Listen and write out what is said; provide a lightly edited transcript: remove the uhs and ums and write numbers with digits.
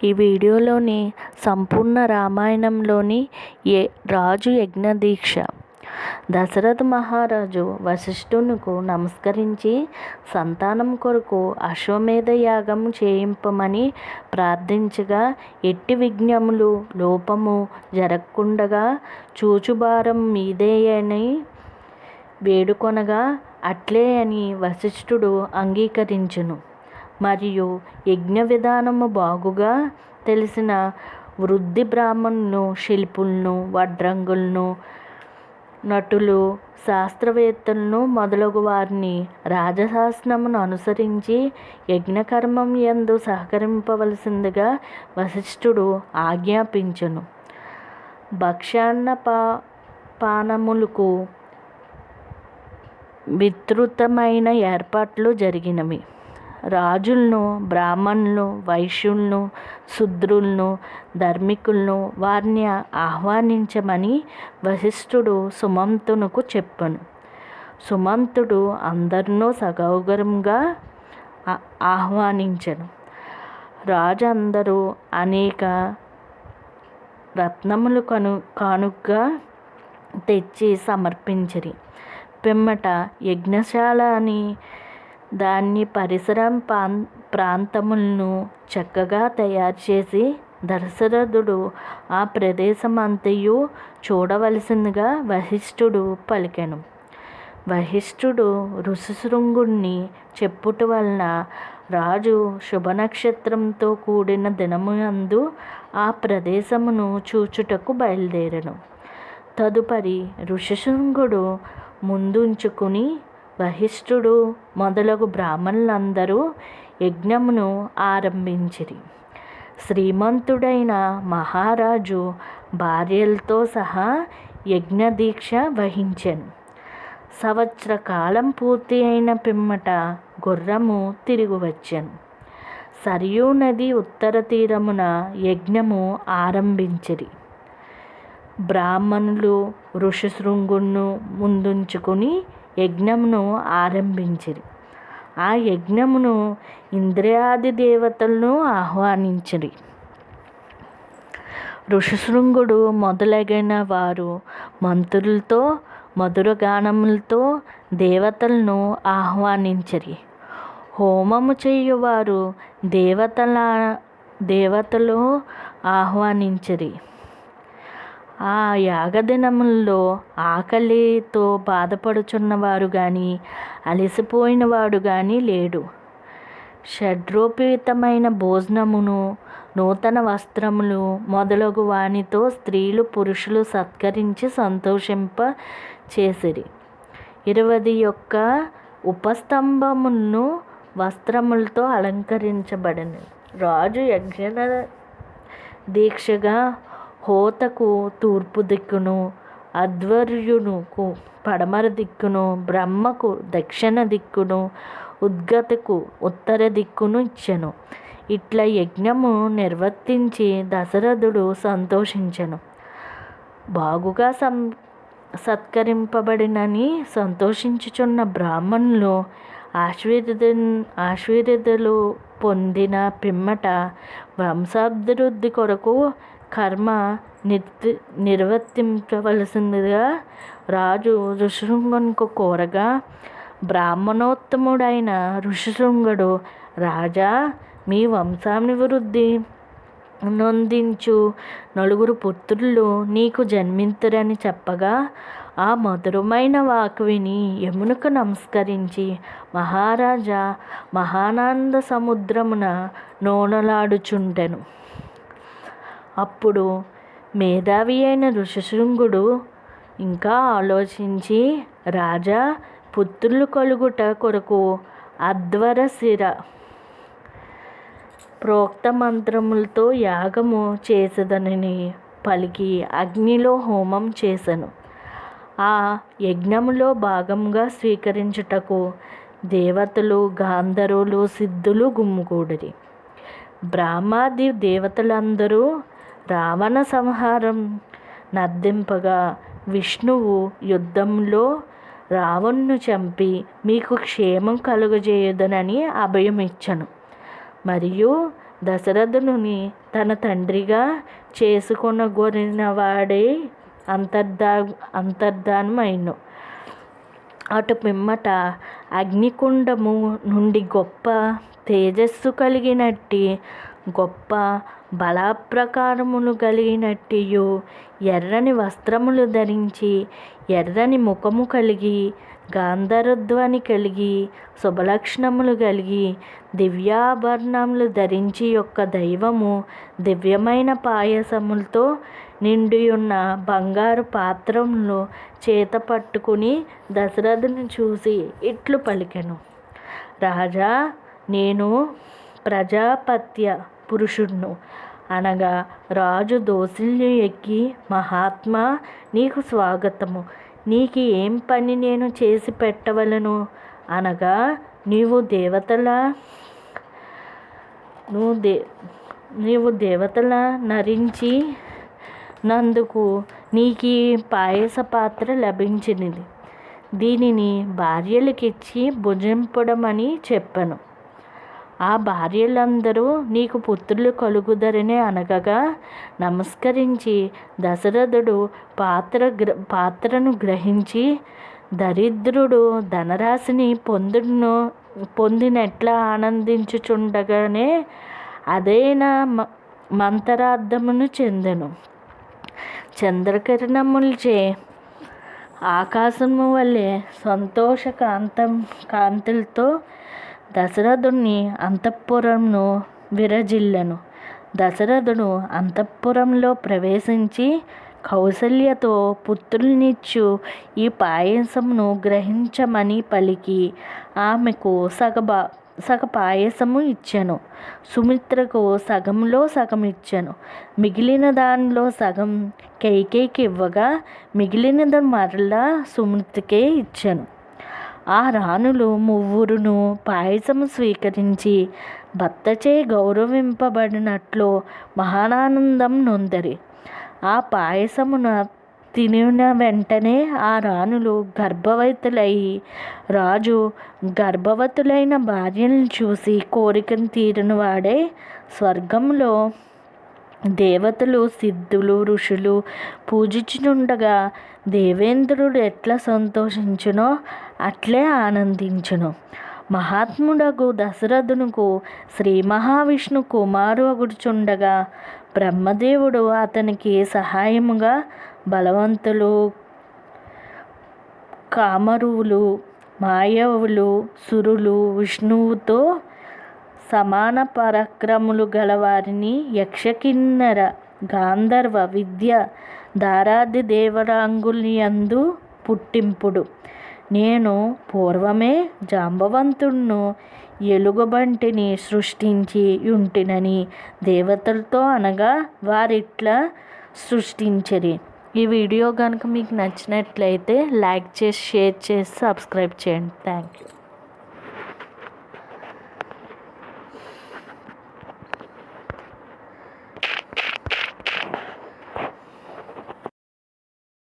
ఈ వీడియోలోని సంపూర్ణ రామాయణంలోని రాజు యజ్ఞదీక్ష. దశరథ మహారాజు వశిష్ఠునకు నమస్కరించి సంతానం కొరకు అశ్వమేధ యాగం చేయింపమని ప్రార్థించగా, ఎట్టి విఘ్నములు లోపము జరగకుండగా చూచుభారం మీదేయని వేడుకొనగా, అట్లే అని వశిష్ఠుడు అంగీకరించును. మరియు యజ్ఞ విధానము బాగుగా తెలిసిన వృద్ధి బ్రాహ్మణులను, శిల్పులను, వడ్రంగులను, నటులు, శాస్త్రవేత్తలను మొదలగు వారిని రాజశాసనమును అనుసరించి యజ్ఞకర్మం యందు సహకరింపవలసిందిగా వశిష్ఠుడు ఆజ్ఞాపించును. పానములకు విస్తృతమైన ఏర్పాట్లు జరిగినవి. రాజులను, బ్రాహ్మణులను, వైశ్యులను, శూద్రులను, ధార్మికులను వారిని ఆహ్వానించమని వశిష్ఠుడు సుమంతునకు చెప్పెను. సుమంతుడు అందరినూ సగౌరవంగా ఆహ్వానించెను. రాజు అందరూ అనేక రత్నములు కానుకగా తెచ్చి సమర్పించిరి. పిమ్మట యజ్ఞశాల అని దాన్ని పరిసర ప్రాంతములను చక్కగా తయారు చేసి దశరథుడు ఆ ప్రదేశమంతయు చూడవలసిందిగా వశిష్ఠుడు పలికెను. వశిష్ఠుడు ఋషిశృంగుణ్ణి చెప్పుట వలన రాజు శుభనక్షత్రంతో కూడిన దినమునందు ఆ ప్రదేశమును చూచుటకు బయలుదేరెను. తదుపరి ఋషిశృంగుడు ముందుంచుకుని వశిష్ఠుడు మొదలగు బ్రాహ్మణులందరూ యజ్ఞమును ఆరంభించిరి. శ్రీమంతుడైన మహారాజు భార్యలతో సహా యజ్ఞదీక్ష వహించెను. సంవత్సర కాలం పూర్తి అయిన పిమ్మట గుర్రము తిరిగి వచ్చెను. సరియూ నది ఉత్తర తీరమున యజ్ఞము ఆరంభించిరి. బ్రాహ్మణులు ఋషిశృంగును ముందుంచుకుని యజ్ఞమును ఆరంభించిరి. ఆ యజ్ఞమును ఇంద్రాది దేవతలను ఆహ్వానించిరి. ఋషిశృంగుడు మొదలగిన వారు మంత్రులతో, మధురగానములతో దేవతలను ఆహ్వానించిరి. హోమము చేయువారు దేవతలు ఆహ్వానించిరి. ఆ యాగదినములలో ఆకలితో బాధపడుచున్నవారు గాని, అలసిపోయినవాడు గాని లేడు. షడ్రూపితమైన భోజనమును, నూతన వస్త్రములు మొదలగు వానితో స్త్రీలు పురుషులు సత్కరించి సంతోషింప చేసిరి. 21 ఉపస్తంభములను వస్త్రములతో అలంకరించబడినవి. రాజు యజ్ఞ దీక్షగా హోతకు తూర్పు దిక్కును, అధ్వర్యునుకు పడమర దిక్కును, బ్రహ్మకు దక్షిణ దిక్కును, ఉద్గతకు ఉత్తర దిక్కును ఇచ్చెను. ఇట్లా యజ్ఞము నిర్వర్తించి దశరథుడు సంతోషించెను. బాగుగా సత్కరింపబడినని సంతోషించుచున్న బ్రాహ్మణులు ఆశీర్వదలు పొందిన పిమ్మట వంశాభివృద్ధి కొరకు కర్మ నిర్వర్తించవలసిందిగా రాజు ఋషిశృంగునకు కోరగా, బ్రాహ్మణోత్తముడైన ఋషిశృంగుడు, రాజా, మీ వంశాభివృద్ధి నొందించు 4 పుత్రులు నీకు జన్మింతురని చెప్పగా, ఆ మధురమైన వాకు విని యమునకు నమస్కరించి మహారాజా మహానంద సముద్రమున నోనలాడుచుండెను. అప్పుడు మేధావి అయిన ఋషిశృంగుడు ఇంకా ఆలోచించి, రాజా, పుత్రులు కలుగుట కొరకు అధ్వరశిర ప్రోక్త మంత్రములతో యాగము చేసేదనని పలికి అగ్నిలో హోమం చేసెను. ఆ యజ్ఞములో భాగంగా స్వీకరించుటకు దేవతలు, గాంధర్వులు, సిద్ధులు గుమ్ముకూడిరి. బ్రహ్మాది దేవతలందరూ రావణ సంహారం నర్దింపగా, విష్ణువు యుద్ధంలో రావణ్ణు చంపి మీకు క్షేమం కలుగజేయుదనని అభయమిచ్చను. మరియు దశరథుని తన తండ్రిగా చేసుకొనగోరిన వాడే అంతర్ధానమైను. అటు పిమ్మట అగ్నికుండము నుండి గొప్ప తేజస్సు కలిగినట్టి గొప్ప బలప్రకారములు కలిగినట్టియు ఎర్రని వస్త్రములు ధరించి ఎర్రని ముఖము కలిగి గాంధర్వధ్వని కలిగి శుభలక్షణములు కలిగి దివ్యాభరణములు ధరించి యొక్క దైవము దివ్యమైన పాయసములతో నిండియున్న బంగారు పాత్రములు చేత పట్టుకుని దశరథుని చూసి ఇట్లు పలికెను. రాజా, నేను ప్రజాపత్య పురుషుడును అనగా రాజు దోసిల్లు ఎక్కి, మహాత్మా, నీకు స్వాగతము. నీకు ఏం పని నేను చేసి పెట్టవలను అనగా, నీవు దేవతల నరించి నందుకు నీకు పాయస పాత్ర లభించినది. దీనిని భార్యలకిచ్చి భుజింపడమని చెప్పను. ఆ భార్యలందరూ నీకు పుత్రులు కలుగుదరని అనగా నమస్కరించి దశరథుడు పాత్రను గ్రహించి దరిద్రుడు ధనరాశిని పొందినట్లా ఆనందించుచుండగానే అదైనా మంతరార్థమును చెందెను. చంద్రకిరణములచే ఆకాశము వలె సంతోష కాంతులతో దశరథుని అంతఃపురమును విరజిల్లెను. దశరథుడు అంతఃపురంలో ప్రవేశించి కౌసల్యతో పుత్రులనిచ్చు ఈ పాయసమును గ్రహించమని పలికి ఆమెకు సగ పాయసము ఇచ్చెను. సుమిత్రకు సగంలో సగం ఇచ్చెను. మిగిలిన దానిలో సగం కైకేయికి ఇవ్వగా మిగిలినది మరలా సుమిత్రకే ఇచ్చెను. ఆ రాణులు మువ్వురును పాయసము స్వీకరించి భర్తచే గౌరవింపబడినట్లు మహానానందం నొందరి. ఆ పాయసమును తినిన వెంటనే ఆ రాణులు గర్భవతులై రాజు గర్భవతులైన భార్యలను చూసి కోరికను తీరిన వాడే స్వర్గంలో దేవతలు సిద్ధులు ఋషులు పూజించుచుండగా దేవేంద్రుడు ఎట్లా సంతోషించునో అట్లే ఆనందించును. మహాత్ముడగు దశరథునకు శ్రీ మహావిష్ణు కుమారుడుచుండగా బ్రహ్మదేవుడు అతనికి సహాయముగా బలవంతులు కామరువులు మాయవులు సురులు విష్ణువుతో సమాన పరాక్రములు గలవారిని యక్షకిన్నర గాంధర్వ విద్య దారాది దేవరాంగులందు పుట్టింపుడు. నేను పూర్వమే జాంబవంతుడును ఎలుగుబంటిని సృష్టించి యుంటినని దేవతలతో అనగా వారిట్లా సృష్టించిరి. ఈ వీడియో కనుక మీకు నచ్చినట్లయితే లైక్ చేసి షేర్ చేసి సబ్స్క్రైబ్ చేయండి. Thank you.